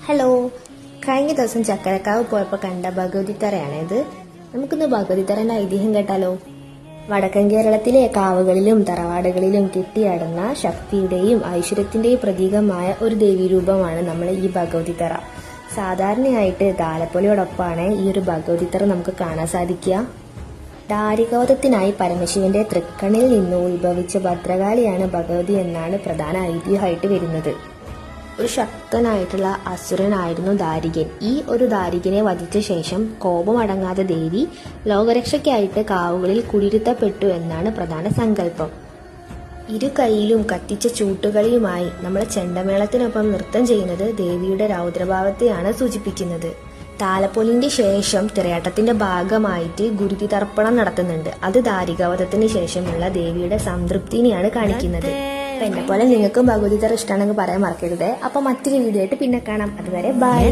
Hello, കഴിഞ്ഞ ദിവസം ചക്കരക്കാവ് പോയപ്പോൾ കണ്ട ഭഗവതിത്തറയാണിത്. നമുക്കിന്ന് ഭഗവതിത്തറയുടെ ഐതിഹ്യം കേട്ടാലോ. വടക്കൻ കേരളത്തിലെ കാവുകളിലും തറവാടുകളിലും കെട്ടിയാടുന്ന ശക്തിയുടെയും ഐശ്വര്യത്തിന്റെയും പ്രതീകമായ ഒരു ദേവീരൂപമാണ് നമ്മൾ ഈ ഭഗവതിത്തറ. സാധാരണയായിട്ട് താലപ്പൊലിയോടൊപ്പമാണ് ഈ ഒരു ഭഗവതിത്തറ നമുക്ക് കാണാൻ സാധിക്കുക. ദാരികവധത്തിനായി പരമശിവന്റെ തൃക്കണ്ണിൽ നിന്ന് ഉത്ഭവിച്ച ഭദ്രകാളിയാണ് ഭഗവതി എന്നാണ് പ്രധാന ഐതിഹ്യമായിട്ട് വരുന്നത്. ഒരു ശക്തനായിട്ടുള്ള അസുരനായിരുന്നു ദാരികൻ. ഈ ഒരു ദാരികനെ വധിച്ച ശേഷം കോപമടങ്ങാതെ ദേവി ലോകരക്ഷയ്ക്കായിട്ട് കാവുകളിൽ കുടിയിരുത്തപ്പെട്ടു എന്നാണ് പ്രധാന സങ്കല്പം. ഇരു കൈയിലും കത്തിച്ച ചൂട്ടുകളിയുമായി നമ്മൾ ചെണ്ടമേളത്തിനൊപ്പം നൃത്തം ചെയ്യുന്നത് ദേവിയുടെ രൗദ്രഭാവത്തെയാണ് സൂചിപ്പിക്കുന്നത്. താലപ്പൊലിന്റെ ശേഷം തിറയാട്ടത്തിന്റെ ഭാഗമായിട്ട് ഗുരുതി തർപ്പണം നടത്തുന്നുണ്ട്. അത് ദാരികാവധത്തിന് ശേഷമുള്ള ദേവിയുടെ സംതൃപ്തിനെയാണ് കാണിക്കുന്നത്. എന്നെ പോലെ നിങ്ങൾക്കും ഭഗവതിത്തറ ഇഷ്ടമാണെങ്കിൽ പറയാൻ മറക്കരുത്. അപ്പൊ മറ്റൊരു വീഡിയോ ആയിട്ട് പിന്നെ കാണാം. അതുവരെ ബൈ.